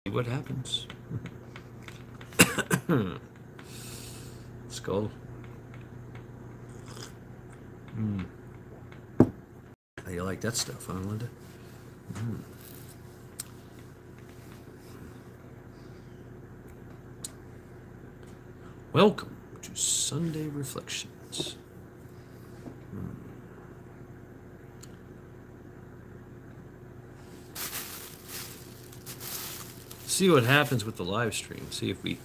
See what happens. Skull. Mm. How you like that stuff, huh, Linda? Mm. Welcome to Sunday Reflections. Mm. See what happens with the live stream. See if we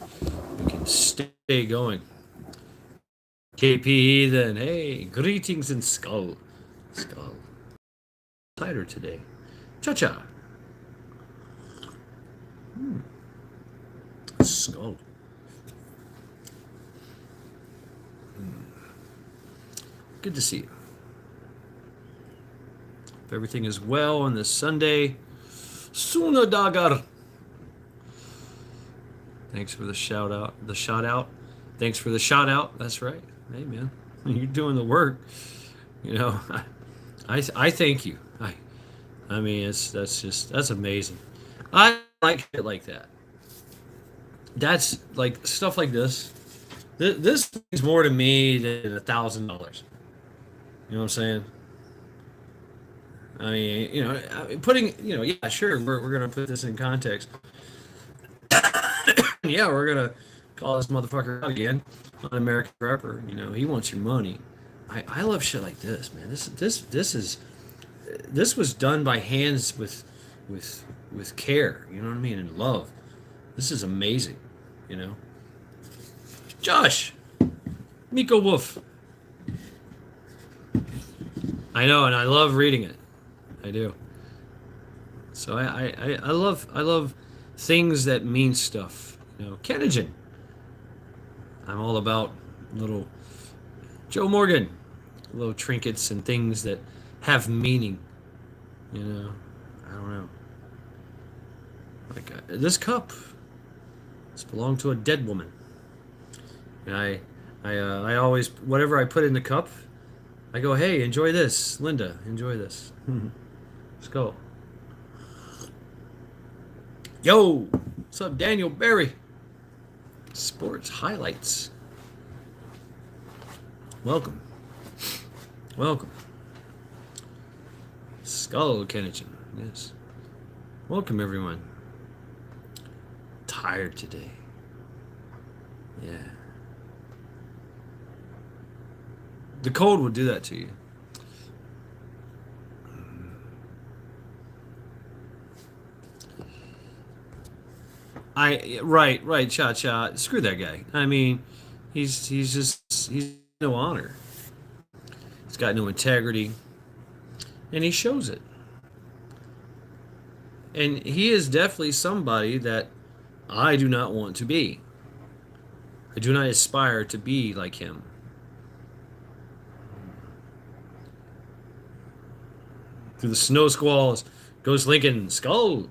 can stay going. KPE then. Hey, greetings and skull. Skull. Tighter today. Cha-cha. Mm. Skull. Mm. Good to see you. If everything is well on this Sunday, Sunadagar. Thanks for the shout out. The shout out. Thanks for the shout out. That's right. Hey man, you're doing the work. You know, I thank you. I mean, that's amazing. I like shit like that. That's like stuff like this. This means more to me than $1,000. You know what I'm saying? I mean, putting, yeah, sure, we're gonna put this in context. Yeah, we're gonna call this motherfucker out again on American Prepper. He wants your money. I love shit like this, man. This was done by hands with care. You know what I mean? And love. This is amazing. You know. Josh, Miko Wolf. I know, and I love reading it. I do. So I love things that mean stuff. Kenogen. I'm all about little Joe Morgan, little trinkets and things that have meaning. I don't know. Like this cup, this belonged to a dead woman. And I always, whatever I put in the cup, I go, hey, enjoy this, Linda, enjoy this. Let's go. Yo, what's up, Daniel Barry? Sports highlights. Welcome. Welcome. Skull Kennedy. Yes. Welcome, everyone. Tired today. Yeah. The cold will do that to you. Right, cha. Screw that guy. I mean, he's no honor. He's got no integrity, and he shows it. And he is definitely somebody that I do not want to be. I do not aspire to be like him. Through the snow squalls, Ghost Lincoln, Skull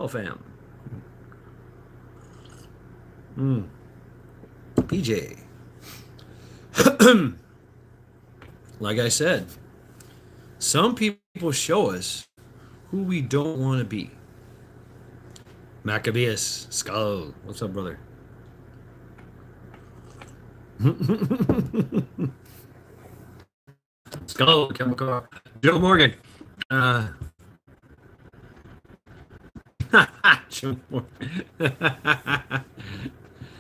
fam. PJ. Like I said, some people show us who we don't want to be. Maccabeus, Skull. What's up, brother? Skull, Chemical. Joe Morgan. Joe Morgan.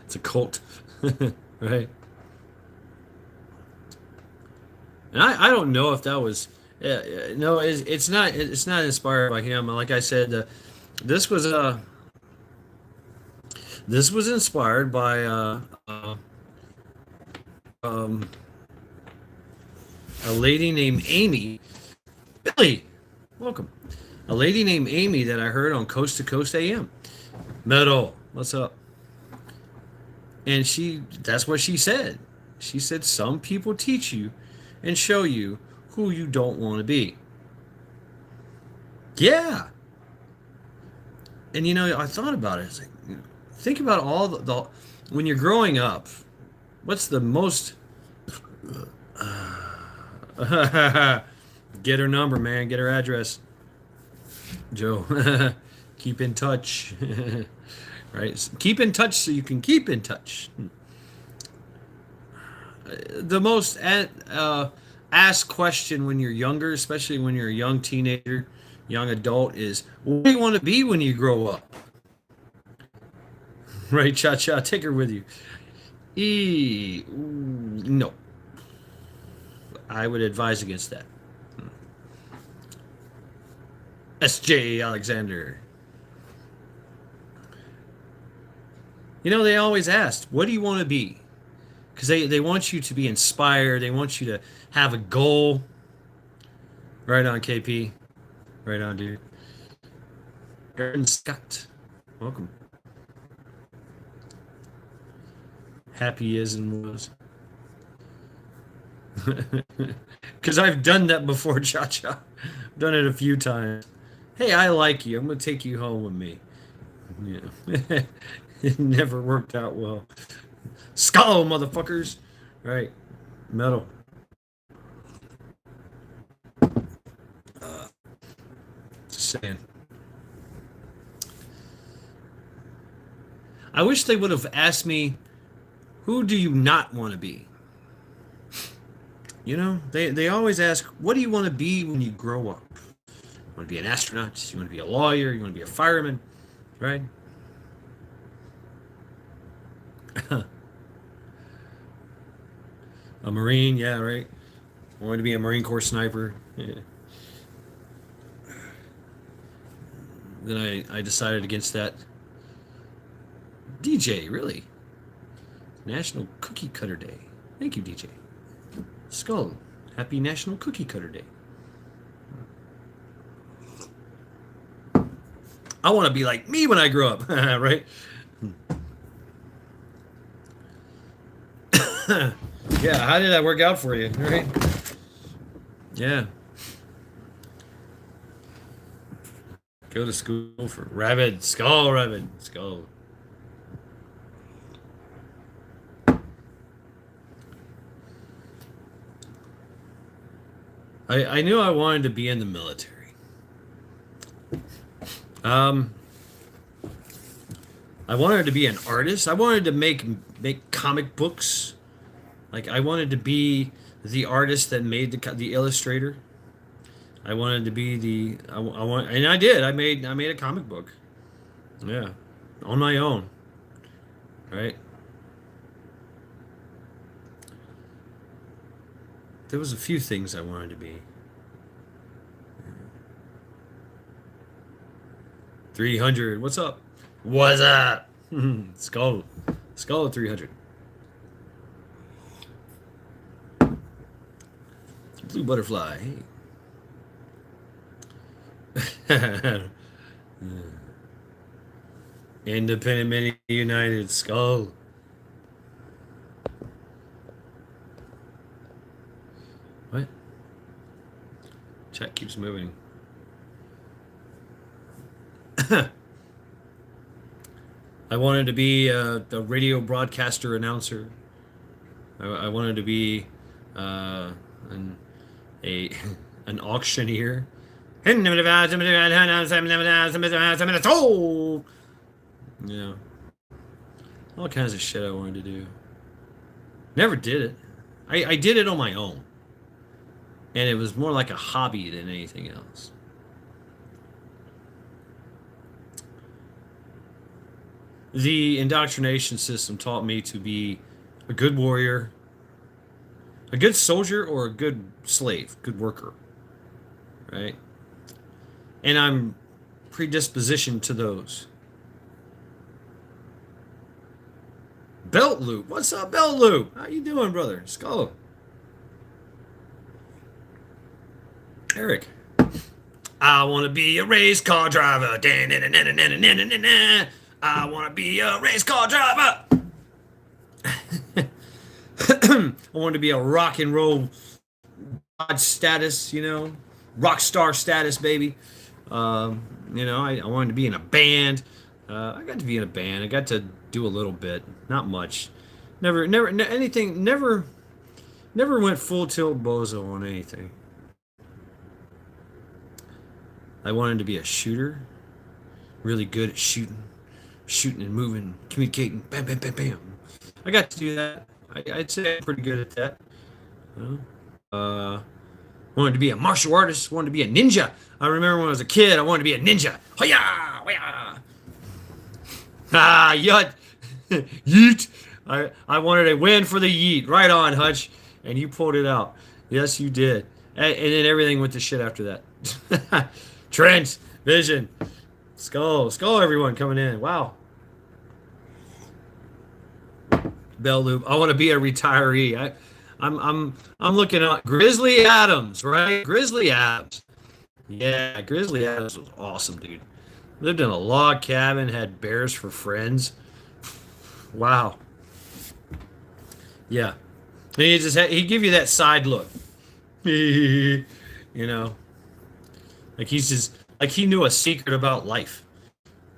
It's a cult, right? And I don't know if that was no, it's not inspired by him. Like I said, this was this was inspired by um, a lady named Amy. Billy, welcome. A lady named Amy that I heard on Coast to Coast AM. Metal, what's up? And that's what she said. She said some people teach you and show you who you don't want to be. Yeah. And I thought about it. It's like, think about all the when you're growing up, what's the most get her number, man, get her address. Joe. Keep in touch. Right? Keep in touch so you can keep in touch. The most asked question when you're younger, especially when you're a young teenager, young adult, is what do you want to be when you grow up? Right, Cha Cha, take her with you. No, I would advise against that. S.J. Alexander. You know, they always ask, what do you want to be? Because they want you to be inspired. They want you to have a goal. Right on, KP. Right on, dude. Aaron Scott. Welcome. Happy is and was. Because I've done that before, Cha Cha. I've done it a few times. Hey, I like you. I'm going to take you home with me. Yeah. It never worked out well. Skull, motherfuckers. Right. Metal. Just saying. I wish they would have asked me, who do you not want to be? You know, they always ask, what do you want to be when you grow up? You want to be an astronaut? You want to be a lawyer? You want to be a fireman? Right? A Marine, yeah, right. I wanted to be a Marine Corps sniper. Yeah. Then I decided against that. DJ, really? National Cookie Cutter Day. Thank you, DJ. Skull, happy National Cookie Cutter Day. I want to be like me when I grow up, right? Yeah, how did that work out for you, right? Yeah. Go to school for rabbit, skull, rabbit, skull. I knew I wanted to be in the military. I wanted to be an artist. I wanted to make comic books. Like I wanted to be the artist that made the illustrator. I wanted to be I want, and I did. I made a comic book. Yeah, on my own. Right. There was a few things I wanted to be. 300. What's up? What's up? Skull. Skull at 300. Blue butterfly. Hey. Independent Mini United. Skull. What? Chat keeps moving. I wanted to be the radio broadcaster announcer. I wanted to be an auctioneer. Yeah. All kinds of shit I wanted to do. Never did it. I did it on my own. And it was more like a hobby than anything else. The indoctrination system taught me to be a good warrior, a good soldier, or a good slave, good worker. Right? And I'm predispositioned to those. Belt Loop. What's up, Belt Loop? How you doing, brother? Skull. Eric. I want to be a race car driver. I want to be a race car driver. I want to be a rock and roll god status, rock star status, baby. I wanted to be in a band. I got to be in a band. I got to do a little bit, not much. Never went full tilt bozo on anything. I wanted to be a shooter. really good at shooting and moving, communicating. Bam, bam, bam, bam. I got to do that. I'd say I'm pretty good at that. You know? Wanted to be a martial artist. Wanted to be a ninja. I remember when I was a kid, I wanted to be a ninja. Hoya! Hoya! Ah, yut! Yeet! I wanted a win for the yeet. Right on, Hutch. And you pulled it out. Yes, you did. And then everything went to shit after that. Trent, Vision, Skull, everyone coming in. Wow. Bell Loop. I want to be a retiree. I'm looking at Grizzly Adams, right? Grizzly Adams. Yeah, Grizzly Adams was awesome, dude. Lived in a log cabin, had bears for friends. Wow. Yeah. And he'd give you that side look. You know. Like he's just like he knew a secret about life.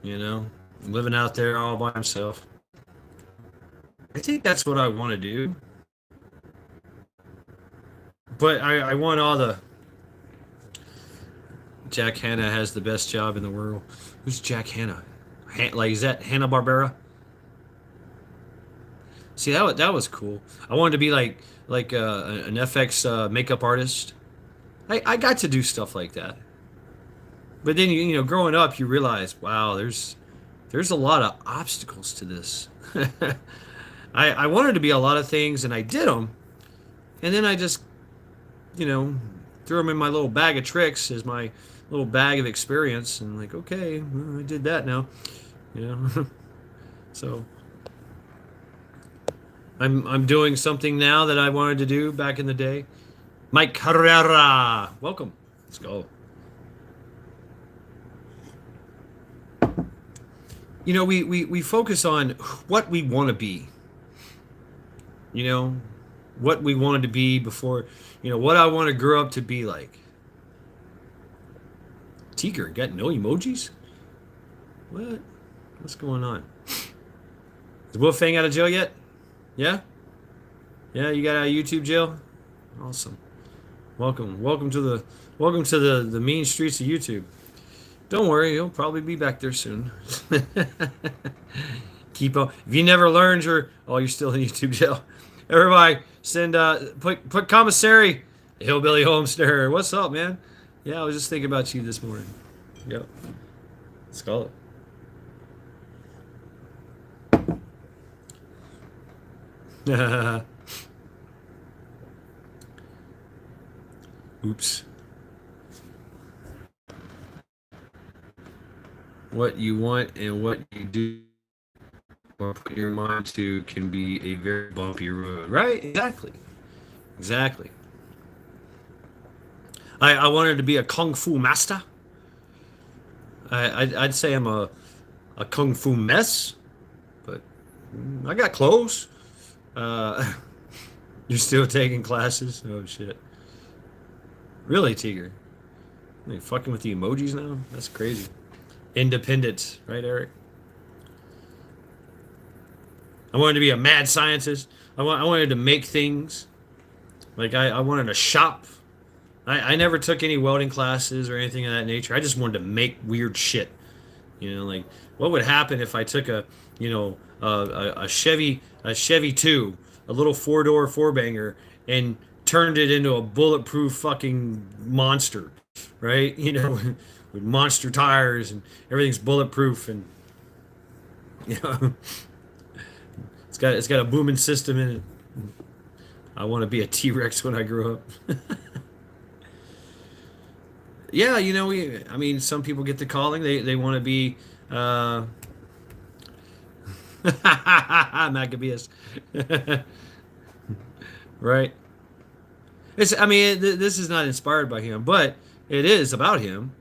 You know? Living out there all by himself. I think that's what I want to do. But I want all the Jack Hanna has the best job in the world. Who's Jack Hanna? Like is that Hanna-Barbera? See that was cool. I wanted to be like an FX makeup artist. I got to do stuff like that. But then you know growing up you realize wow there's a lot of obstacles to this. I wanted to be a lot of things and I did them, and then I just you know threw them in my little bag of tricks as my little bag of experience and like okay well, I did that now, you know. So. I'm doing something now that I wanted to do back in the day. Mike Carrera, welcome. Let's go. You know, we focus on what we want to be. You know, what we wanted to be before, you know, what I want to grow up to be like. Tiger, got no emojis? What? What's going on? Is Wolfang out of jail yet? Yeah? Yeah, you got out of YouTube jail? Awesome. Welcome to the mean streets of YouTube. Don't worry, he'll probably be back there soon. Keep on. If you never learned you're still in YouTube jail. Everybody send put commissary Hillbilly Homesteader. What's up, man? Yeah, I was just thinking about you this morning. Yep. Let's call it. Oops. What you want and what you do or put your mind to can be a very bumpy road. Right? Exactly. I wanted to be a kung fu master. I'd say I'm a kung fu mess, but I got close. You're still taking classes? Oh shit. Really, Tiger? Are you fucking with the emojis now? That's crazy. Independent, right, Eric? I wanted to be a mad scientist. I wanted to make things. Like I wanted to shop. I never took any welding classes or anything of that nature. I just wanted to make weird shit. You know, like what would happen if I took a Chevy 2, a little 4-door 4-banger, and turned it into a bulletproof fucking monster, right? You know, with monster tires and everything's bulletproof, and you know, it's got a booming system in it. I want to be a T-Rex when I grow up. Yeah, you know, I mean, some people get the calling. They want to be Maccabeus. Right? I mean, this is not inspired by him, but it is about him.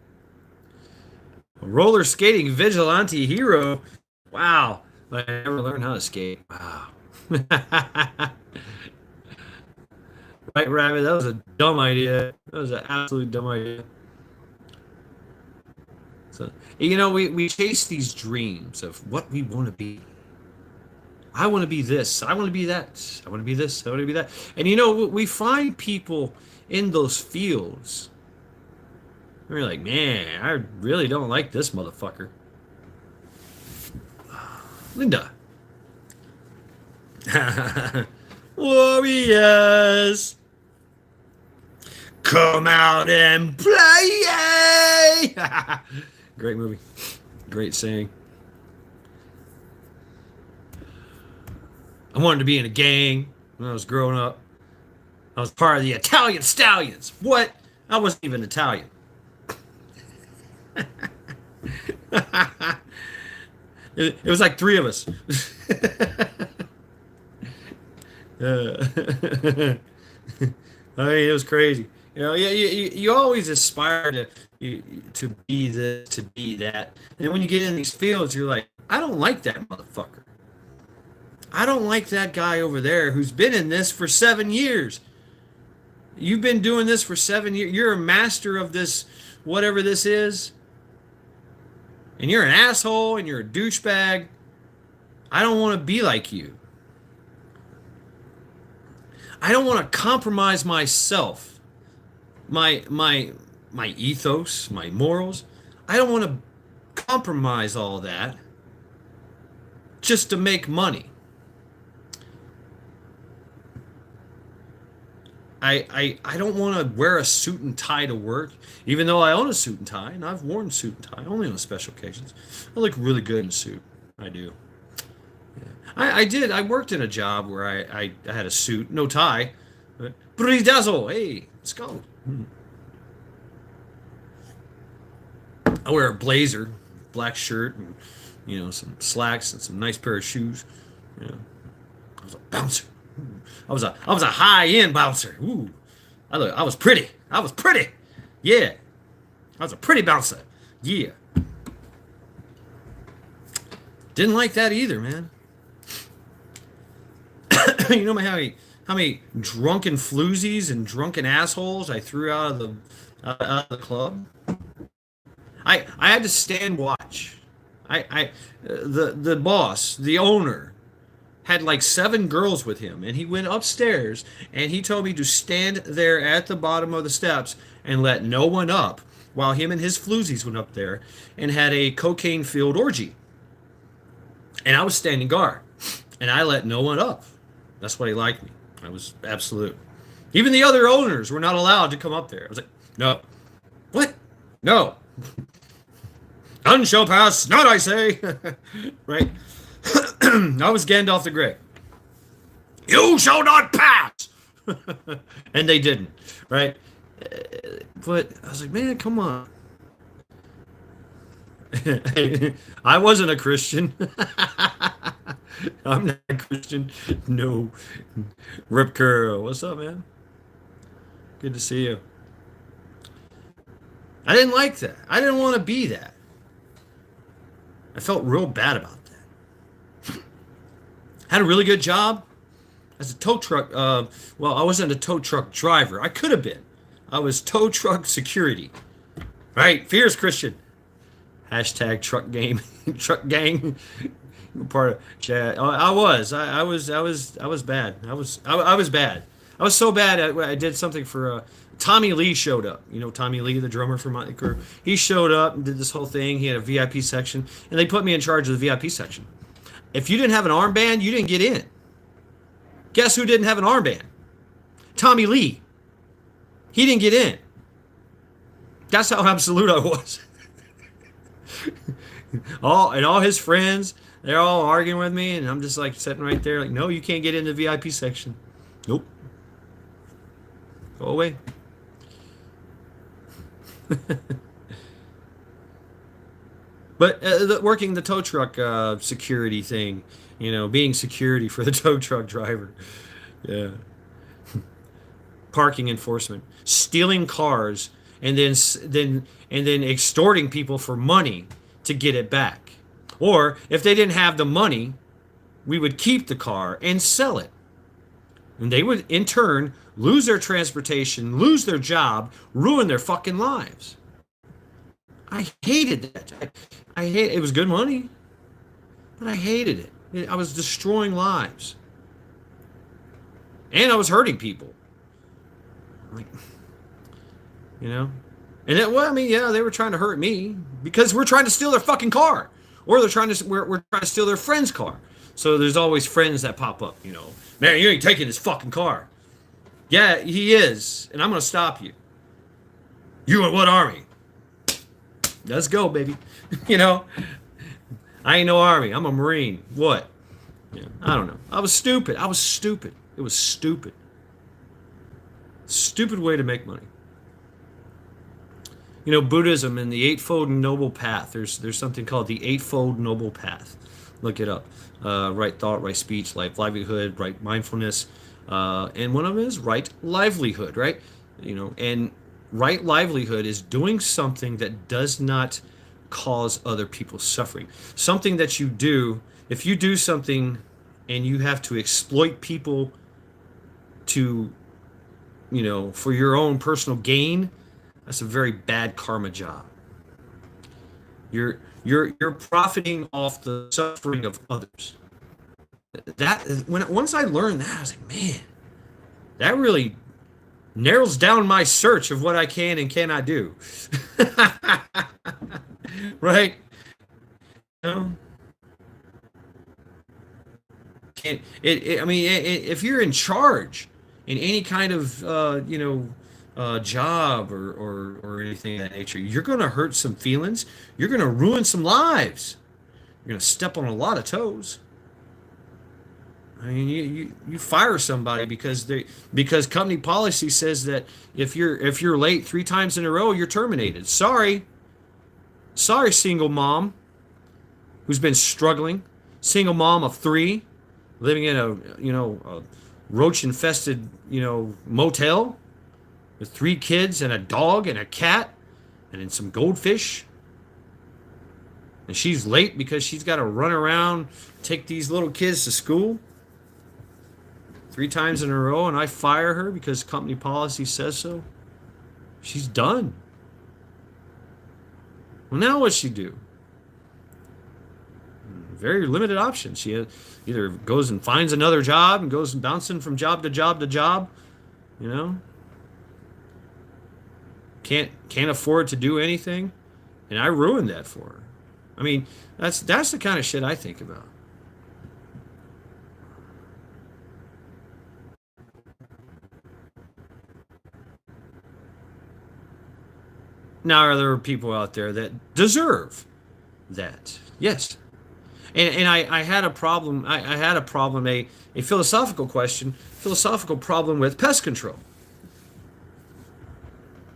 A roller skating vigilante hero. Wow. But I never learned how to skate. Wow. Right, Rabbit? That was a dumb idea. That was an absolute dumb idea. So, you know, we chase these dreams of what we want to be. I want to be this. I want to be that. I want to be this. I want to be that. And, you know, we find people in those fields. We're like, man, I really don't like this motherfucker. Linda. Warriors, come out and play! Great movie. Great saying. I wanted to be in a gang when I was growing up. I was part of the Italian Stallions. What? I wasn't even Italian. It was like three of us. I mean, it was crazy. You know, you always aspire to be this, to be that. And when you get in these fields, you're like, I don't like that motherfucker. I don't like that guy over there who's been in this for 7 years. You've been doing this for 7 years. You're a master of this, whatever this is. And you're an asshole and you're a douchebag. I don't want to be like you. I don't want to compromise myself, my ethos, my morals. I don't want to compromise all that just to make money. I don't want to wear a suit and tie to work, even though I own a suit and tie, and I've worn suit and tie only on special occasions. I look really good in a suit. I do. I did. I worked in a job where I had a suit, no tie. But Bridazzle, hey, let's go. I wear a blazer, black shirt, and some slacks and some nice pair of shoes. I was a bouncer. I was a high end bouncer. Ooh, I was pretty. I was pretty. Yeah, I was a pretty bouncer. Yeah. Didn't like that either, man. You know how many drunken floozies and drunken assholes I threw out of the club? I had to stand watch. The boss, the owner, had like 7 girls with him, and he went upstairs and he told me to stand there at the bottom of the steps and let no one up while him and his floozies went up there and had a cocaine-filled orgy. And I was standing guard, and I let no one up. That's why he liked me. I was absolute. Even the other owners were not allowed to come up there. I was like, no. What? No. None shall pass, not I say. Right? I was Gandalf the Grey. You shall not pass. And they didn't. Right? But I was like, man, come on. I wasn't a Christian. I'm not a Christian. No. Rip Curl. What's up, man? Good to see you. I didn't like that. I didn't want to be that. I felt real bad about that. Had a really good job as a tow truck. Well, I wasn't a tow truck driver. I could have been. I was tow truck security. Right? Fierce Christian. Hashtag truck game. Truck gang. Part of chat. I was bad. I was bad. I was so bad. I did something for Tommy Lee showed up. You know Tommy Lee, the drummer for Motley Crue. He showed up and did this whole thing. He had a VIP section, and they put me in charge of the VIP section. If you didn't have an armband, you didn't get in. Guess who didn't have an armband? Tommy Lee. He didn't get in. That's how absolute I was. all his friends, they're all arguing with me, and I'm just like sitting right there, like, no, you can't get in the VIP section. Nope. Go away. But working the tow truck security thing, being security for the tow truck driver, yeah. Parking enforcement, stealing cars, and then extorting people for money to get it back. Or if they didn't have the money, we would keep the car and sell it. And they would, in turn, lose their transportation, lose their job, ruin their fucking lives. I hated that. I hate it. Was good money, but I hated it. I was destroying lives. And I was hurting people. Like, And then, well, I mean, yeah, they were trying to hurt me because we're trying to steal their fucking car. or they're trying to we're trying to steal their friend's car. So there's always friends that pop up. Man, you ain't taking his fucking car. Yeah, he is, and I'm gonna stop you. You in what army? Let's go, baby. you know, I ain't no army. I'm a Marine. What? I don't know. I was stupid. I was stupid. It was stupid. Stupid way to make money. Buddhism and the Eightfold Noble Path. There's something called the Eightfold Noble Path. Look it up. Right thought, right speech, right livelihood, right mindfulness, and one of them is right livelihood. Right, and right livelihood is doing something that does not cause other people suffering. Something that you do. If you do something and you have to exploit people to, for your own personal gain, that's a very bad karma job. You're profiting off the suffering of others. Once I learned that, I was like, man, that really narrows down my search of what I can and cannot do. Right? Can't I mean, if you're in charge in any kind of job or anything of that nature, you're going to hurt some feelings. You're going to ruin some lives. You're going to step on a lot of toes. I mean, you fire somebody because company policy says that if you're late 3 times in a row, you're terminated. Sorry, single mom who's been struggling, single mom of 3, living in a roach infested motel with 3 kids and a dog and a cat and then some goldfish. And she's late because she's got to run around, take these little kids to school 3 times in a row, and I fire her because company policy says so. She's done. Well, now what's she do? Very limited options. She either goes and finds another job and goes bouncing from job to job to job, Can't afford to do anything, and I ruined that for her. I mean, that's the kind of shit I think about. Now, are there people out there that deserve that? Yes. And I had a problem. I had a problem, a philosophical problem with pest control.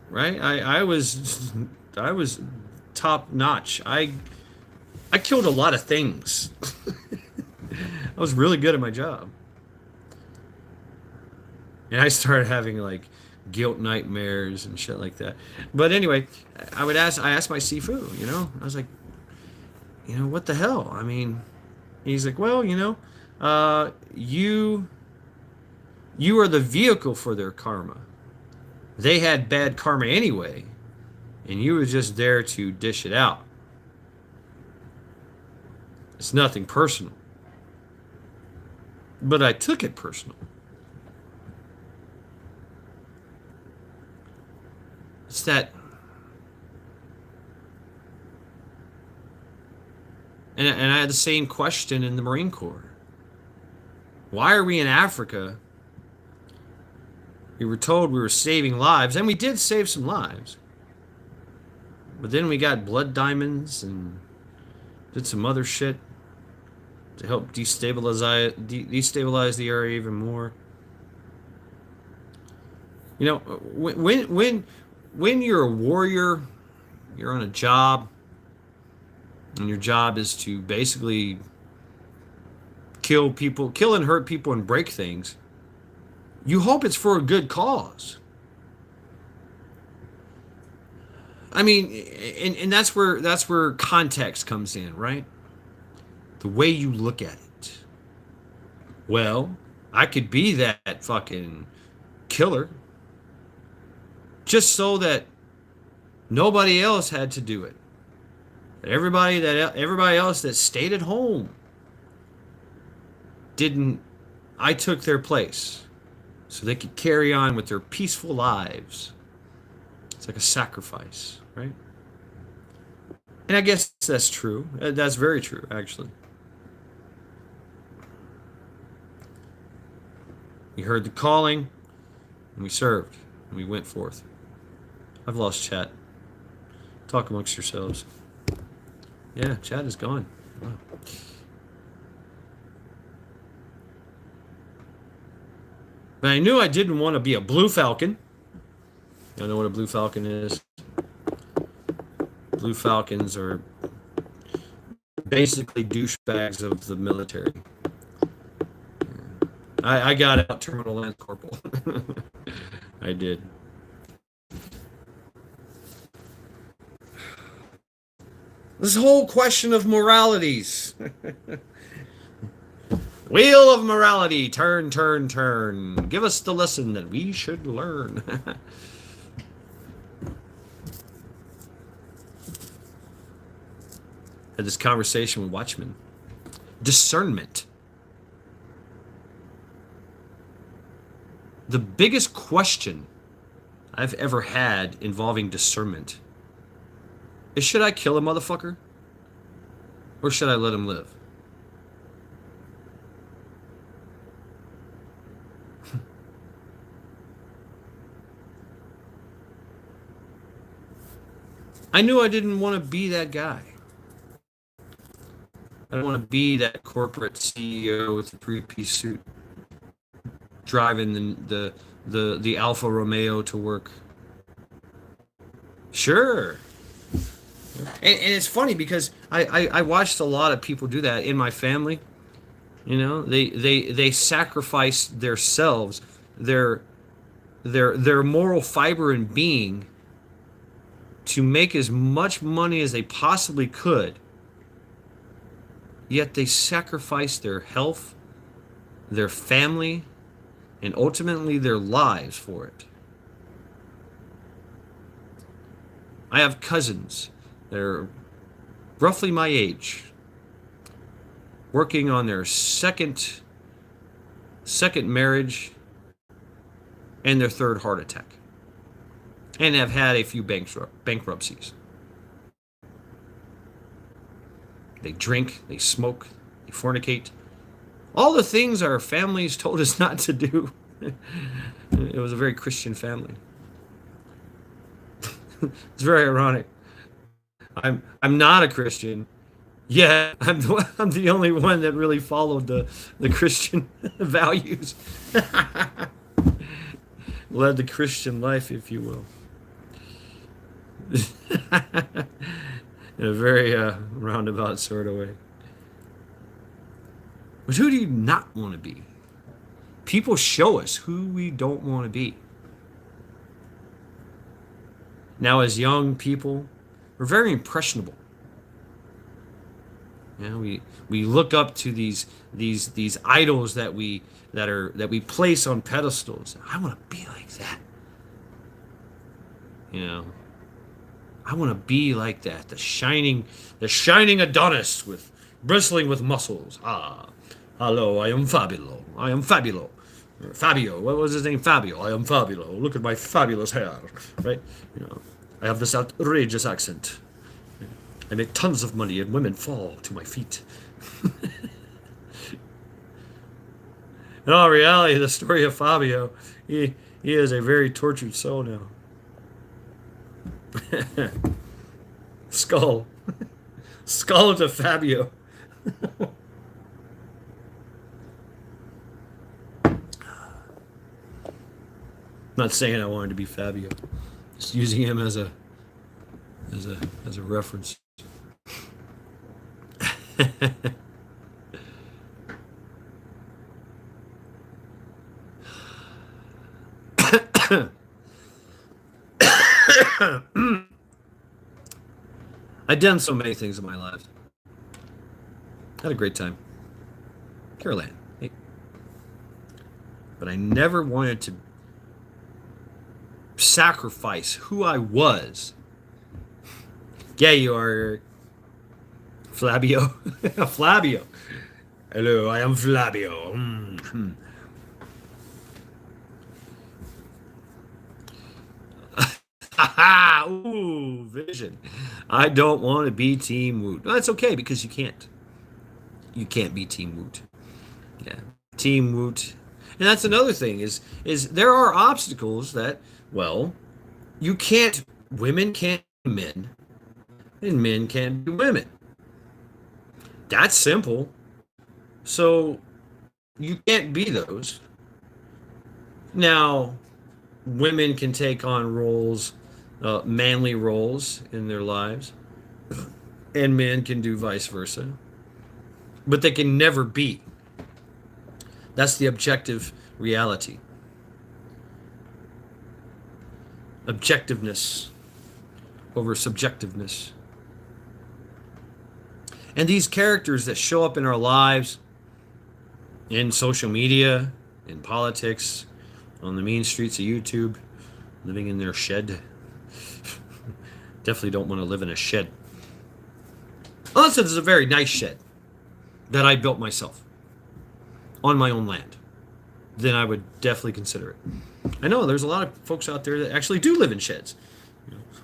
Right? I was top notch. I killed a lot of things. I was really good at my job. And I started having like guilt nightmares and shit like that. But anyway, I asked my Sifu, I was like, what the hell? I mean, he's like, well, you are the vehicle for their karma. They had bad karma anyway, and you were just there to dish it out. It's nothing personal. But I took it personal. It's that, and I had the same question in the Marine Corps. Why are we in Africa? We were told we were saving lives, and we did save some lives. But then we got blood diamonds and did some other shit to help destabilize the area even more. When you're a warrior, you're on a job, and your job is to basically kill and hurt people and break things, you hope it's for a good cause. I mean, and that's where context comes in, right? The way you look at it. Well, I could be that fucking killer just so that nobody else had to do it. Everybody else that stayed at home didn't. I took their place so they could carry on with their peaceful lives. It's like a sacrifice, right? And I guess that's true. That's very true, actually. We heard the calling, and we served, and we went forth. I've lost chat. Talk amongst yourselves. Yeah, chat is gone. Wow. But I knew I didn't want to be a blue falcon. I know what a blue falcon is. Blue falcons are basically douchebags of the military. I got out terminal lance corporal. I did. This whole question of moralities. Wheel of morality, turn, turn, turn. Give us the lesson that we should learn. Had this conversation with Watchmen. Discernment. The biggest question I've ever had involving discernment is, should I kill a motherfucker? Or should I let him live? I knew I didn't want to be that guy. I don't want to be that corporate CEO with the three-piece suit driving the Alfa Romeo to work. Sure. And it's funny because I watched a lot of people do that in my family. You know, they sacrifice themselves, their moral fiber and being to make as much money as they possibly could. Yet they sacrifice their health, their family, and ultimately their lives for it. I have cousins that are roughly my age, working on their second marriage and their third heart attack, and have had a few bankruptcies. They drink, they smoke, they fornicate. All the things our families told us not to do. It was a very Christian family. It's very ironic. I'm not a Christian. Yeah, I'm the only one that really followed the Christian values. Led the Christian life, if you will. In a very roundabout sort of way. But who do you not want to be? People show us who we don't want to be. Now, as young people, we're very impressionable. You know, we look up to these idols that we place on pedestals. I want to be like that. You know, I want to be like that. The shining Adonis with bristling with muscles. Ah, hello, I am Fabulo. I am Fabulo. Fabio, what was his name? Fabio. I am Fabulo. Look at my fabulous hair, right? You know, I have this outrageous accent. I make tons of money and women fall to my feet. In all reality, the story of Fabio, he is a very tortured soul now. Skull. Skull to Fabio. Not saying I wanted to be Fabio. Just using him as a reference. I've done so many things in my life. Had a great time. Carol Ann. Hey. But I never wanted to sacrifice who I was. Yeah, you are, Eric. Flavio. Flavio. Hello, I am Flavio. Ooh, vision. I don't want to be Team Woot. No, that's okay because you can't. You can't be Team Woot. Yeah, Team Woot. And that's another thing is there are obstacles that, well, you can't. Women can't be men, and men can't be women. That's simple. So you can't be those. Now, women can take on roles, manly roles in their lives, and men can do vice versa. But they can never be. That's the objective reality. Objectiveness over subjectiveness. And these characters that show up in our lives, in social media, in politics, on the mean streets of YouTube, living in their shed. Definitely don't want to live in a shed. Unless it's a very nice shed that I built myself on my own land. Then I would definitely consider it. I know there's a lot of folks out there that actually do live in sheds.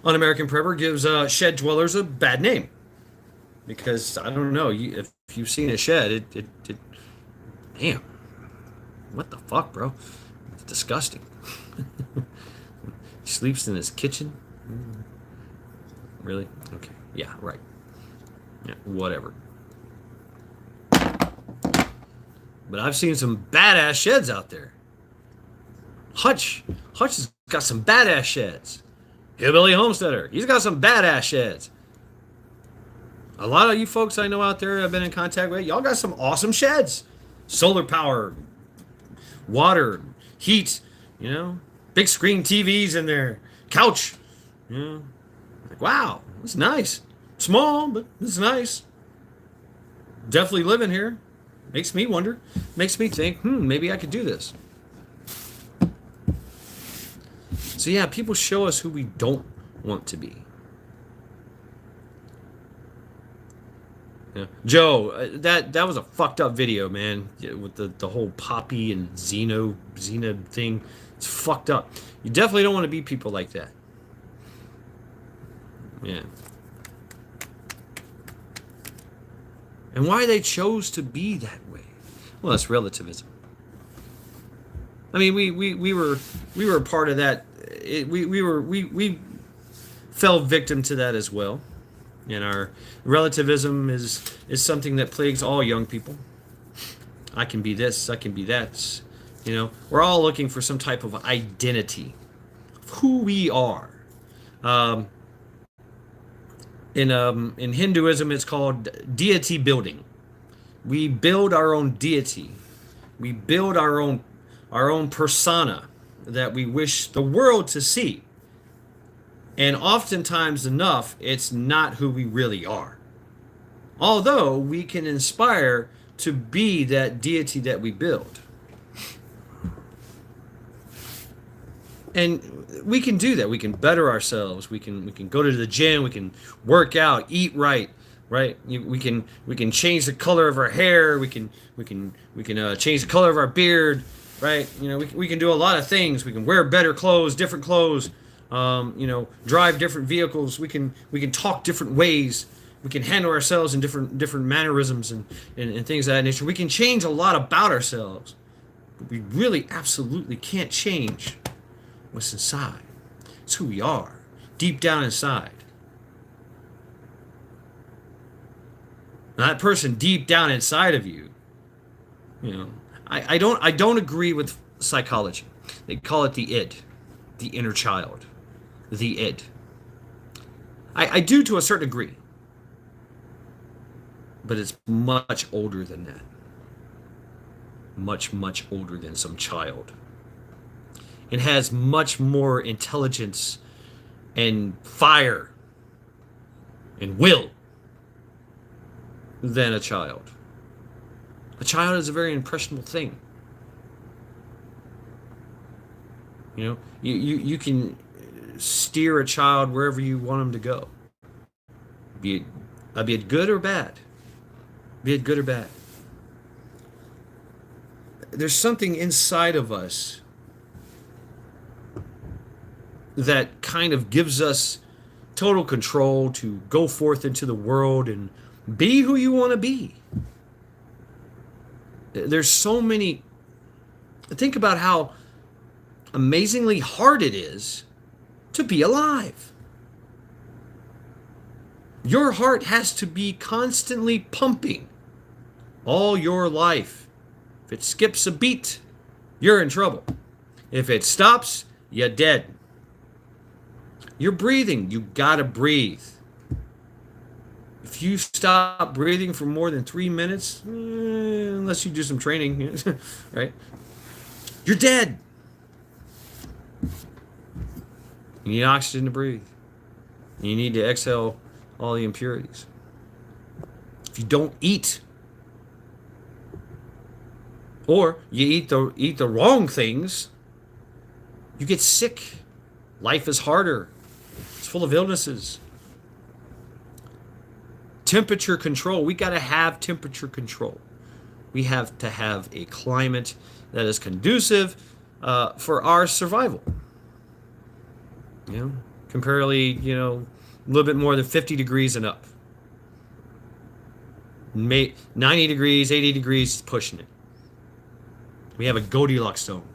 Un-American Prepper gives shed dwellers a bad name. Because, I don't know, if you've seen a shed, it damn. What the fuck, bro? It's disgusting. He sleeps in his kitchen? Really? Okay. Yeah, right. Yeah, whatever. But I've seen some badass sheds out there. Hutch has got some badass sheds. Hillbilly Homesteader, he's got some badass sheds. A lot of you folks I know out there I've been in contact with, y'all got some awesome sheds. Solar power, water, heat, big screen TVs in there, couch, like, wow, it's nice. Small, but it's nice. Definitely living here. Makes me wonder. Makes me think, maybe I could do this. So yeah, people show us who we don't want to be. Yeah. Joe, that was a fucked up video, man. With the whole Poppy and Xena thing. It's fucked up. You definitely don't want to be people like that. Yeah. And why they chose to be that way? Well, that's relativism. I mean, we were a part of that. We fell victim to that as well. And our relativism is something that plagues all young people. I can be this, I can be that. We're all looking for some type of identity of who we are. In Hinduism, it's called deity building. We build our own deity. We build our own persona that we wish the world to see. And oftentimes enough, it's not who we really are. Although we can inspire to be that deity that we build. And we can do that. We can better ourselves. We can go to the gym. We can work out, eat right. We can change the color of our hair. We can change the color of our beard. Right. We can do a lot of things. We can wear better clothes, different clothes. Drive different vehicles. We can talk different ways. We can handle ourselves in different mannerisms and things of that nature. We can change a lot about ourselves, but we really absolutely can't change what's inside. It's who we are, deep down inside. Now, that person deep down inside of you, I don't agree with psychology. They call it the id, the inner child, the id. I do to a certain degree, but it's much older than that. Much, much older than some child. It has much more intelligence and fire and will than a child. A child is a very impressionable thing. You can steer a child wherever you want them to go. Be it good or bad. Be it good or bad. There's something inside of us that kind of gives us total control to go forth into the world and be who you want to be. There's so many. Think about how amazingly hard it is to be alive. Your heart has to be constantly pumping all your life. If it skips a beat, you're in trouble. If it stops, you're dead. You're breathing. You gotta breathe. If you stop breathing for more than 3 minutes, unless you do some training, right? You're dead. You need oxygen to breathe. You need to exhale all the impurities. If you don't eat, or you eat the wrong things, you get sick. Life is harder. It's full of illnesses. Temperature control. We got to have temperature control. We have to have a climate that is conducive for our survival. Comparatively, a little bit more than 50 degrees and up. 90 degrees, 80 degrees is pushing it. We have a Goldilocks zone.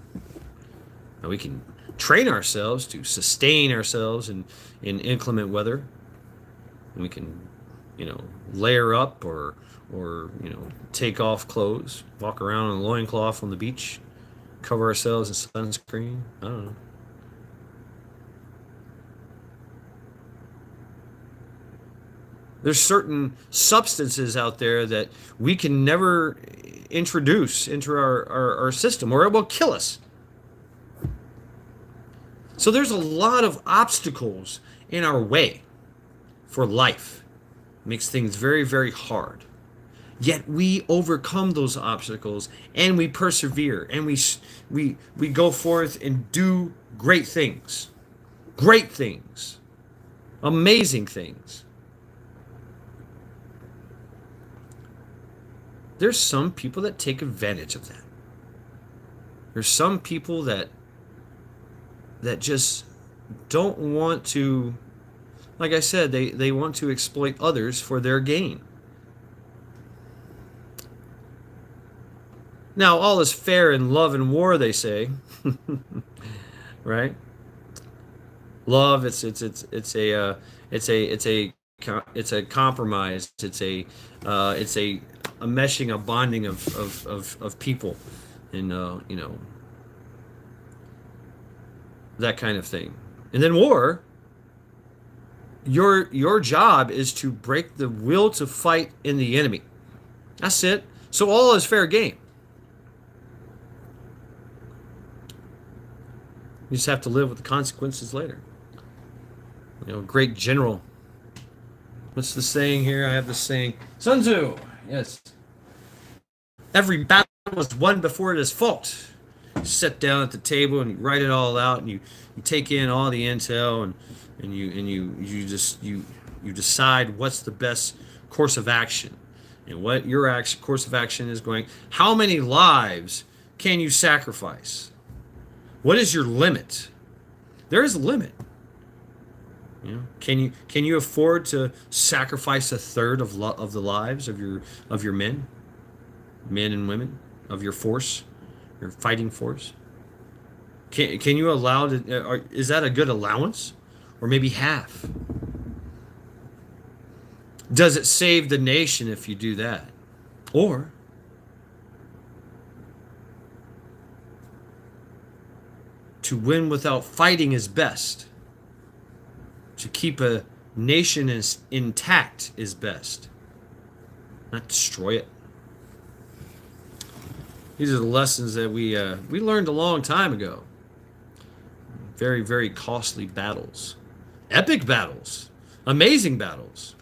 Now we can train ourselves to sustain ourselves in inclement weather. And we can, layer up or take off clothes, walk around in a loincloth on the beach, cover ourselves in sunscreen. I don't know. There's certain substances out there that we can never introduce into our system, or it will kill us. So there's a lot of obstacles in our way for life. It makes things very, very hard. Yet we overcome those obstacles and we persevere and we go forth and do great things. Great things. Amazing things. There's some people that take advantage of that. There's some people that just don't want to, like I said, they want to exploit others for their gain. Now, all is fair in love and war, they say. Right? Love, it's a compromise. It's a meshing, a bonding of people, and that kind of thing. And then war, your job is to break the will to fight in the enemy. That's it. So all is fair game. You just have to live with the consequences later. Great general. What's the saying here? I have the saying. Sun Tzu. Yes. Every battle is won before it is fought. You sit down at the table and you write it all out, and you take in all the intel, and you decide what's the best course of action, and what your course of action is going. How many lives can you sacrifice? What is your limit? There is a limit. Can you afford to sacrifice a third of the lives of your men and women, of your force, your fighting force? Can you allow to? Is that a good allowance, or maybe half? Does it save the nation if you do that, or to win without fighting is best? To keep a nation intact is best, not destroy it. These are the lessons that we learned a long time ago. Very, very costly battles, epic battles, amazing battles.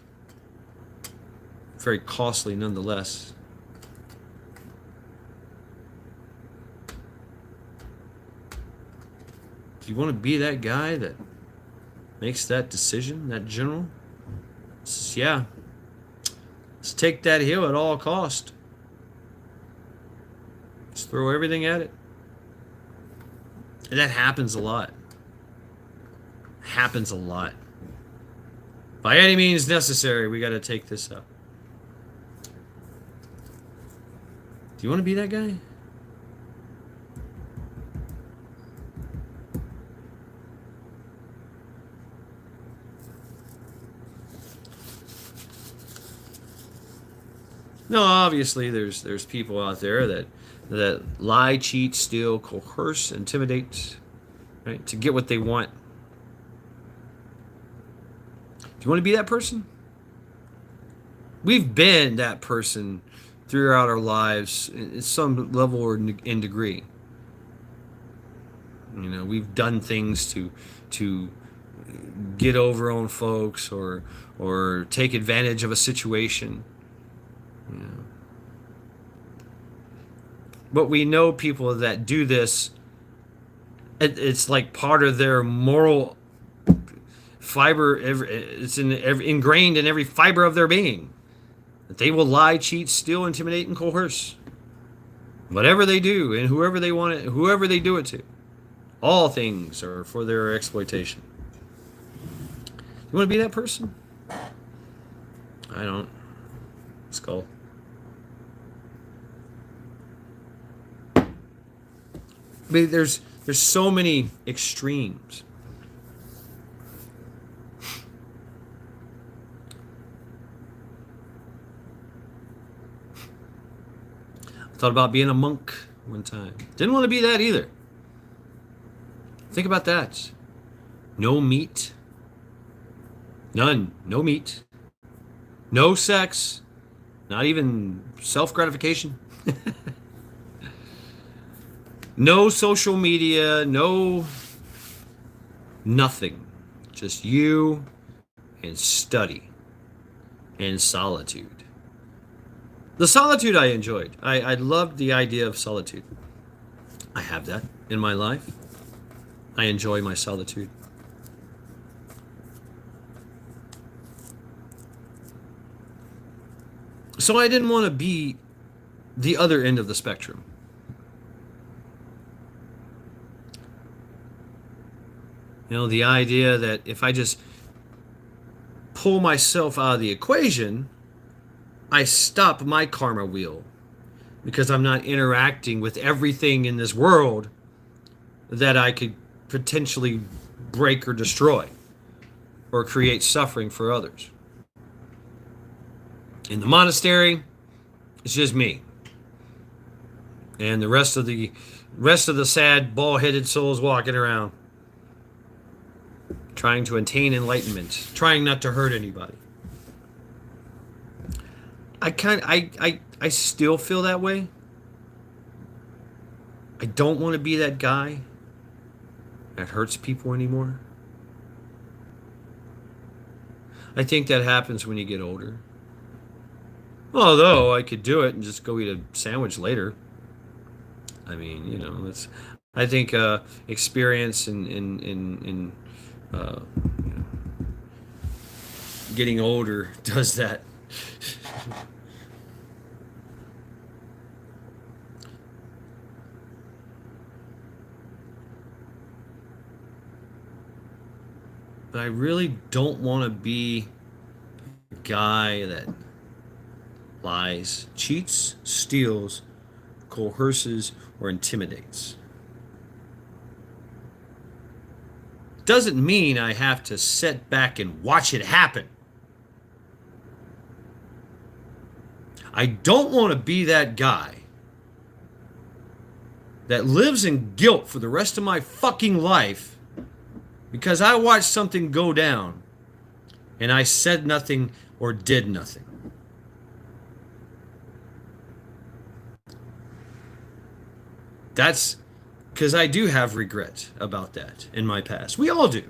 Very costly nonetheless. Do you want to be that guy that makes that decision, that general? Says, yeah, let's take that hill at all cost. Let's throw everything at it. And that happens a lot. happens a lot. By any means necessary, we got to take this up. Do you want to be that guy? No, obviously there's people out there that lie, cheat, steal, coerce, intimidate, right, to get what they want. Do you want to be that person? We've been that person throughout our lives in some level or in degree. You know, we've done things to get over on folks or take advantage of a situation. You know. But we know people that do this. It's like part of their moral fiber. It's ingrained in every fiber of their being. That they will lie, cheat, steal, intimidate, and coerce. Whatever they do, and whoever they want it, whoever they do it to, all things are for their exploitation. You want to be that person? I don't. Skull. I mean, there's so many extremes. I thought about being a monk one time. Didn't want to be that either. Think about that. No meat. None. No meat. No sex. Not even self-gratification. No social media. No nothing. Just you and study and solitude. The solitude I enjoyed. I loved the idea of solitude. I have that in my life. I enjoy my solitude. So I didn't want to be the other end of the spectrum. You know, the idea that if I just pull myself out of the equation, I stop my karma wheel because I'm not interacting with everything in this world that I could potentially break or destroy or create suffering for others. In the monastery, it's just me. And the rest of the sad, bald-headed souls walking around trying to attain enlightenment, trying not to hurt anybody. I still feel that way. I don't want to be that guy that hurts people anymore. I think that happens when you get older. Although I could do it and just go eat a sandwich later. I mean, you know, I think experience in you know, getting older does that. But I really don't want to be a guy that lies, cheats, steals, coerces, or intimidates. Doesn't mean I have to sit back and watch it happen. I don't want to be that guy that lives in guilt for the rest of my fucking life because I watched something go down and I said nothing or did nothing. That's because I do have regret about that in my past. We all do.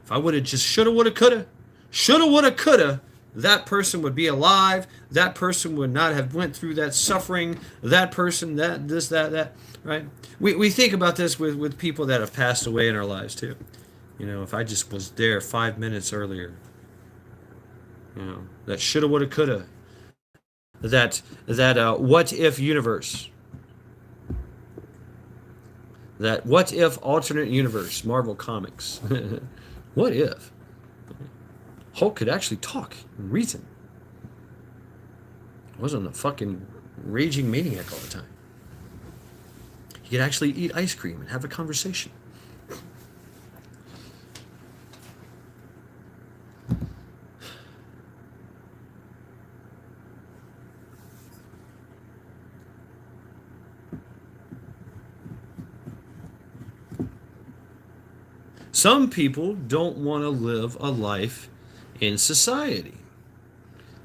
If I would have just shoulda, woulda, coulda, that person would be alive. That person would not have went through that suffering. That person, that, this, that, right? We think about this with people that have passed away in our lives too. You know, if I just was there 5 minutes earlier. You know, that shoulda, woulda, coulda. That what if universe. That what if alternate universe, Marvel Comics. What if Hulk could actually talk and reason? He wasn't a fucking raging maniac all the time. He could actually eat ice cream and have a conversation. Some people don't want to live a life in society.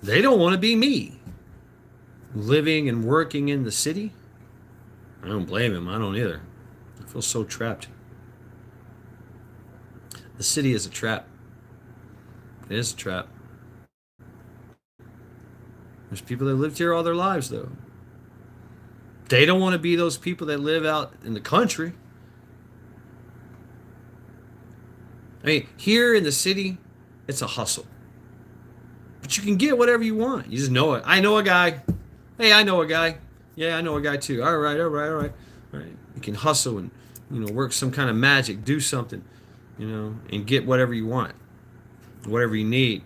They don't want to be me. Living and working in the city. I don't blame him. I don't either. I feel so trapped. The city is a trap. It is a trap. There's people that lived here all their lives, though. They don't want to be those people that live out in the country. I mean, here in the city, it's a hustle. But you can get whatever you want. You just know it. I know a guy. Hey, I know a guy. Yeah, I know a guy too. All right, all right, all right. All right. You can hustle and, work some kind of magic, do something, and get whatever you want, whatever you need.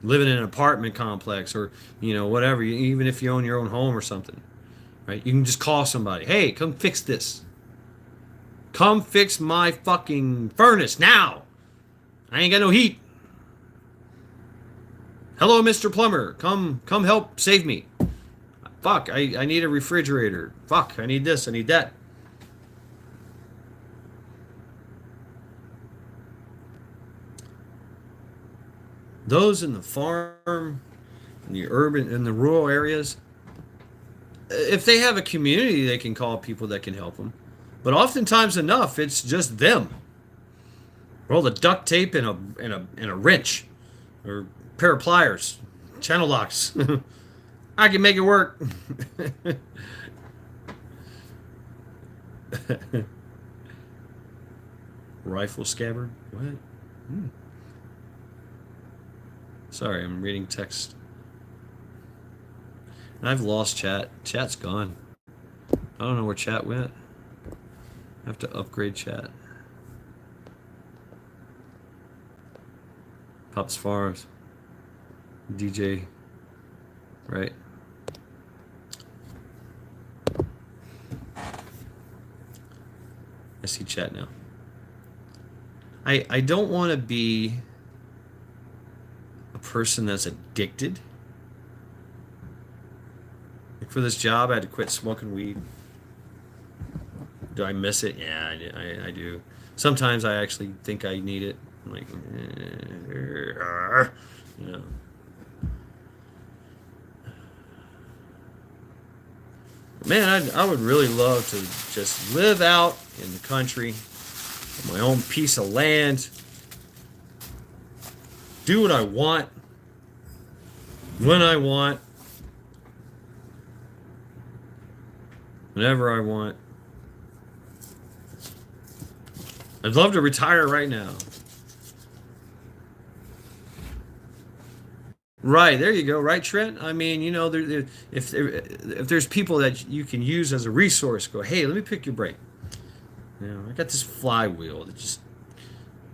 Live in an apartment complex or, whatever, even if you own your own home or something, right? You can just call somebody. Hey, come fix this. Come fix my fucking furnace now. I ain't got no heat. Hello, Mr. Plumber. Come help save me. Fuck, I need a refrigerator. Fuck, I need this, I need that. Those in the farm, in the urban, in the rural areas, if they have a community, they can call people that can help them. But oftentimes enough, it's just them. Roll the duct tape in a wrench, or a pair of pliers, channel locks. I can make it work. Rifle scabbard? What? Sorry, I'm reading text. I've lost chat. Chat's gone. I don't know where chat went. I have to upgrade chat. Pops Farms. DJ. Right. I see chat now. I don't want to be a person that's addicted. Like for this job, I had to quit smoking weed. Do I miss it? Yeah, I do. Sometimes I actually think I need it. I'm like, Man, I would really love to just live out in the country, on my own piece of land, do what I want, when I want, whenever I want. I'd love to retire right now. Right, there you go. Right, Trent? I mean, if there's people that you can use as a resource, go, hey, let me pick your brain. I got this flywheel that just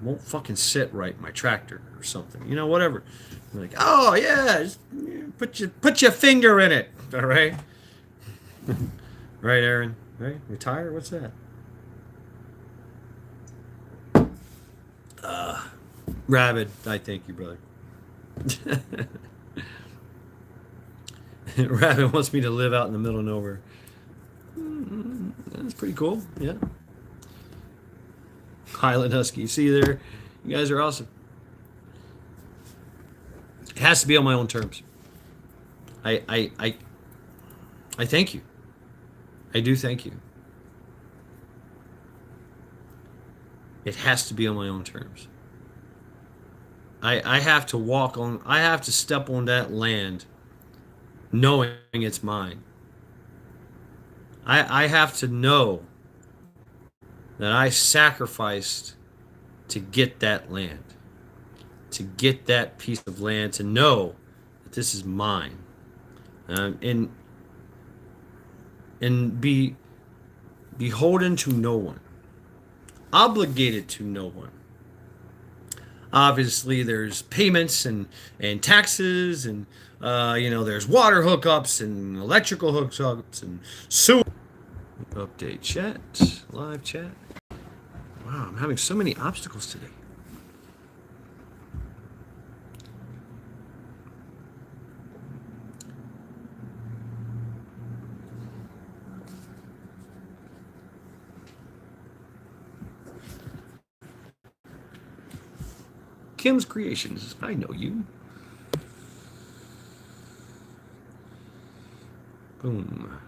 won't fucking sit right in my tractor or something. Whatever. I'm like, oh, yeah, just put your finger in it, all right? Right, Aaron? Right? Retire? What's that? Rabid, I thank you, brother. Rabbit wants me to live out in the middle of nowhere. That's pretty cool. Yeah. Highland Husky. See you there. You guys are awesome. It has to be on my own terms. I thank you. I do thank you. It has to be on my own terms. I have to step on that land knowing it's mine. I have to know that I sacrificed to get that land, to get that piece of land, to know that this is mine, and be beholden to no one, obligated to no one. Obviously, there's payments and taxes and there's water hookups and electrical hookups and sewer. Update chat, live chat. Wow, I'm having so many obstacles today. Kim's Creations. I know you. Boom.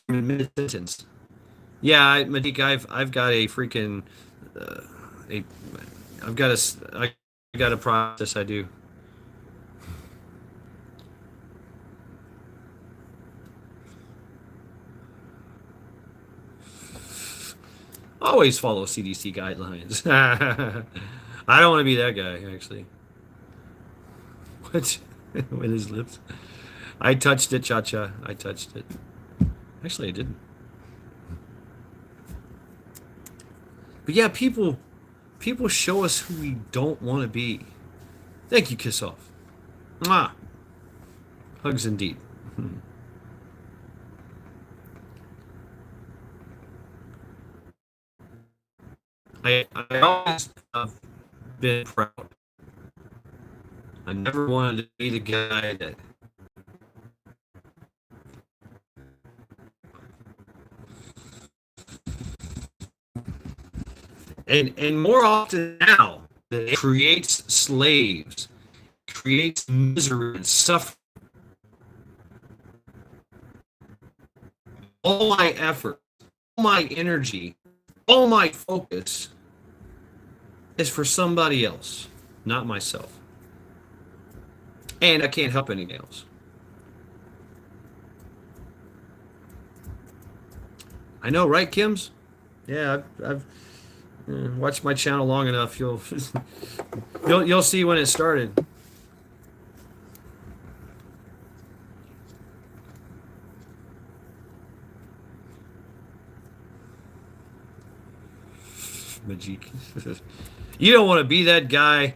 Mid-sentence. Yeah, Madik, I've got a freaking a I got a process I do. Always follow CDC guidelines. I don't want to be that guy, actually. What? With his lips. I touched it, Cha-Cha. I touched it. Actually, I didn't. But yeah, people show us who we don't want to be. Thank you, Kiss Off. Mwah. Hugs indeed. I always have been proud. I never wanted to be the guy that and more often now it creates slaves, creates misery and suffering. All my effort, all my energy, all my focus is for somebody else, not myself. And I can't help anything else. I know, right, Kims? Yeah, I've watched my channel long enough. You'll see when it started. Majik. You don't want to be that guy.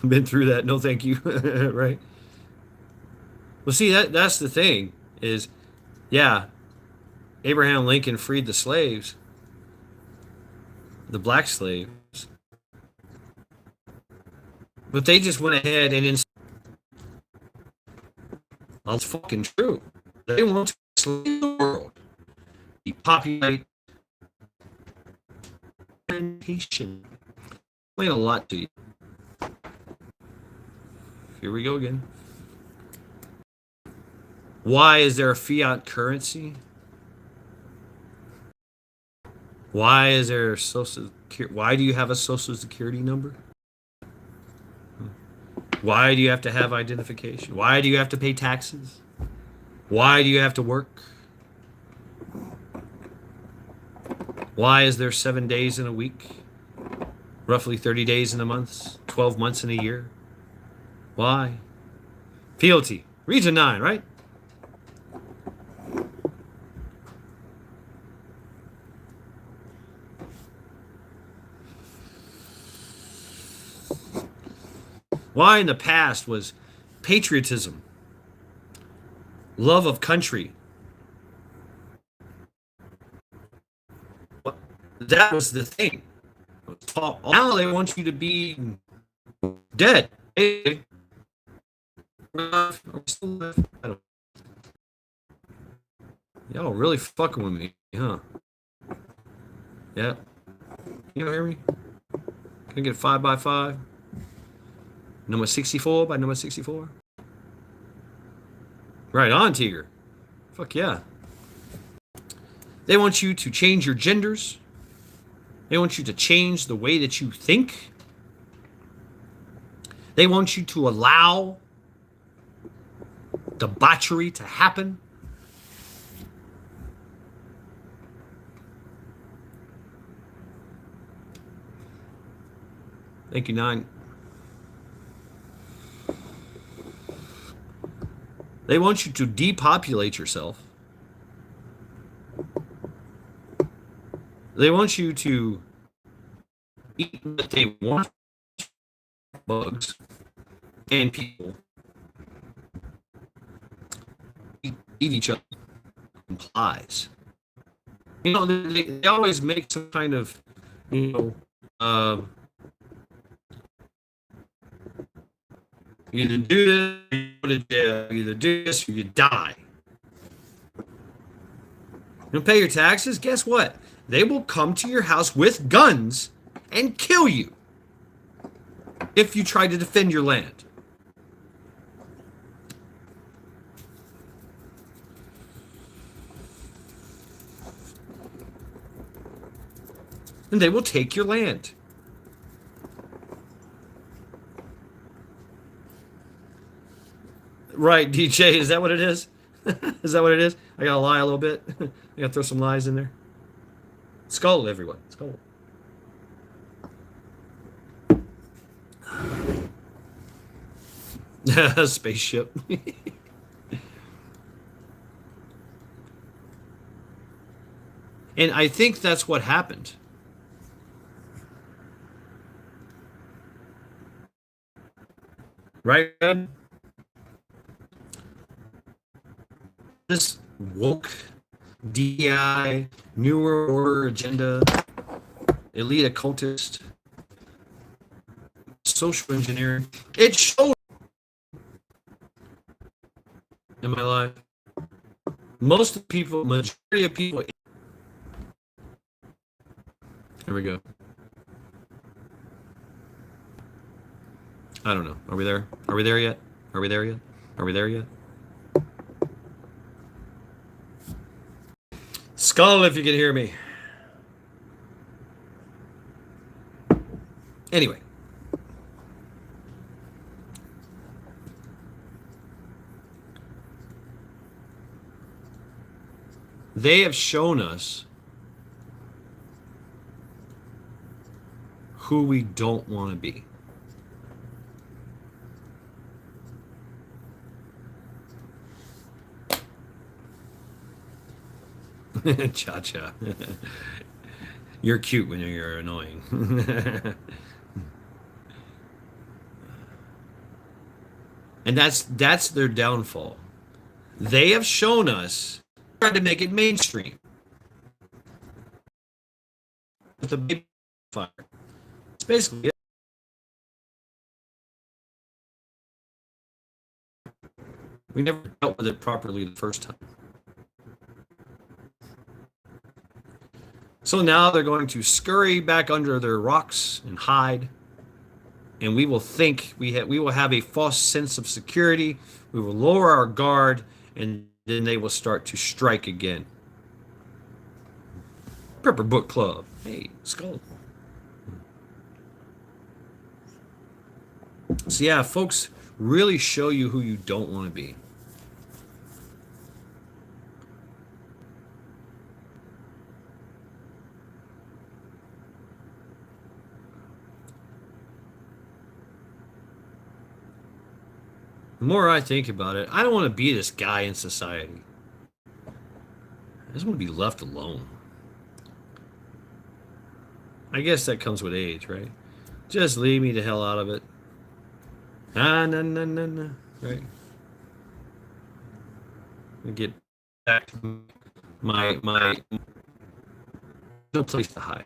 Been through that. No, thank you. Right. Well, see, that's the thing is, yeah, Abraham Lincoln freed the slaves, the black slaves, but they just went ahead and that's fucking true. They want to enslave the world, depopulate, plantation. Explain a lot to you. Here we go again. Why is there a fiat currency? Why is there social security? Why do you have a social security number? Why do you have to have identification? Why do you have to pay taxes? Why do you have to work? Why is there 7 days in a week? Roughly 30 days in a month? 12 months in a year? Why? Fealty. Region 9, right? Why in the past was patriotism, love of country. That was the thing. Now they want you to be dead. Y'all really fucking with me, huh? Yeah. You don't hear me? Can I get a 5x5? Number 64 by number 64? Right on, Tiger. Fuck yeah. They want you to change your genders. They want you to change the way that you think. They want you to allow debauchery to happen. Thank you, Nine. They want you to depopulate yourself. They want you to eat what they want, bugs and people, eat each other, implies. You know, they always make some kind of, you know, you either do this, or you go to jail, you either do this or you die. You don't pay your taxes? Guess what? They will come to your house with guns and kill you if you try to defend your land. And they will take your land. Right, DJ, is that what it is? Is that what it is? I gotta lie a little bit. I gotta throw some lies in there. Skull, everyone. Skull. Spaceship. And I think that's what happened. Right? This woke DI, newer order agenda, elite occultist, social engineering. It showed in my life. Most of the people, majority of people. Here we go. I don't know. Are we there? Are we there yet? Are we there yet? Are we there yet? Skull, if you can hear me. Anyway. They have shown us who we don't want to be. Cha-cha. You're cute when you're annoying. And that's their downfall. They have shown us, tried to make it mainstream. With the baby fire. It's basically it. We never dealt with it properly the first time. So now they're going to scurry back under their rocks and hide. And we will think we will have a false sense of security. We will lower our guard, and then they will start to strike again. Prepper Book Club. Hey, Skull. So yeah, folks really show you who you don't want to be. The more I think about it, I don't want to be this guy in society. I just want to be left alone. I guess that comes with age, right? Just leave me the hell out of it. Ah, no. Right? Get back to my no place to hide.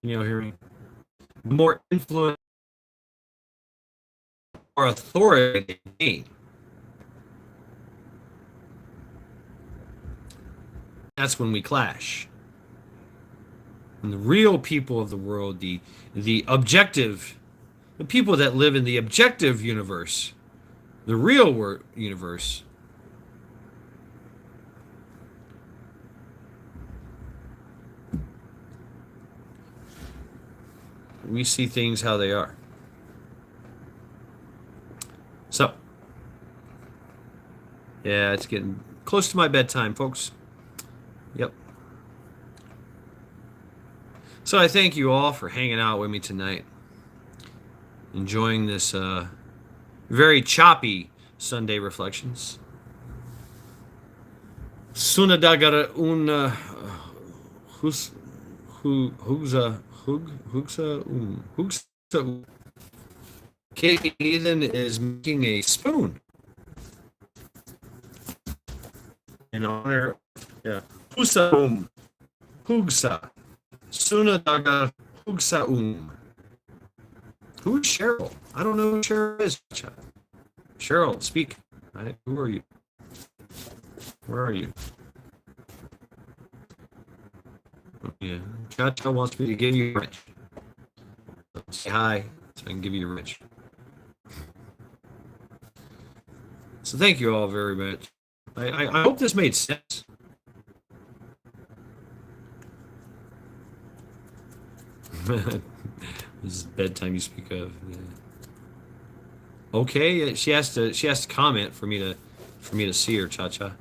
You know, hear me? More influence or authority they gain. That's when we clash. And the real people of the world, the objective, the people that live in the objective universe, the real universe, we see things how they are. So, yeah, it's getting close to my bedtime, folks. Yep. So I thank you all for hanging out with me tonight, enjoying this very choppy Sunday reflections. Sunadagara un hus hugsa hugsa Katie Ethan is making a spoon in honor. Yeah. Hugsa hugsa Sunadaga hugsa Who's Cheryl? I don't know who Cheryl is. Cheryl, speak. Who are you? Where are you? Yeah. Cha-Cha wants me to give you a wrench. Say hi so I can give you a wrench. So thank you all very much. I hope this made sense. This is bedtime you speak of. Yeah. Okay, she has to comment for me to see her, Cha-Cha.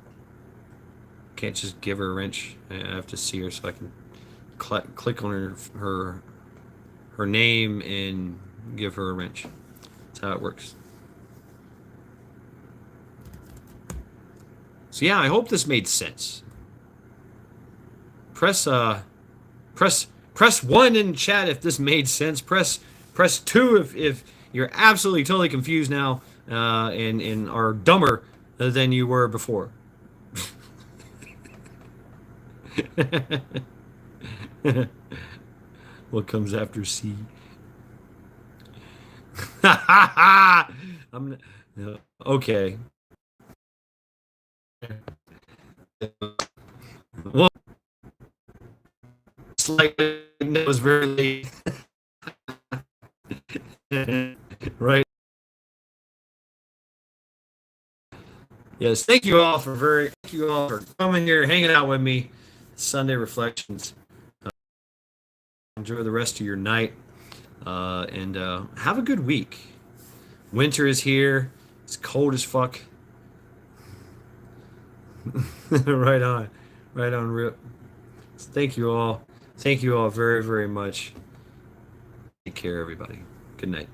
Can't just give her a wrench. I have to see her so I can click on her name and give her a wrench. That's how it works. So yeah, I hope this made sense. Press 1 in chat if this made sense. Press 2 if you're absolutely totally confused now and are dumber than you were before. What comes after C? Okay. Well, it's like it was very late. Right. Yes, thank you all for coming here, hanging out with me. Sunday reflections. Enjoy the rest of your night, and have a good week. Winter is here. It's cold as fuck. Right on, Rip. Thank you all. Thank you all very, very much. Take care, everybody. Good night.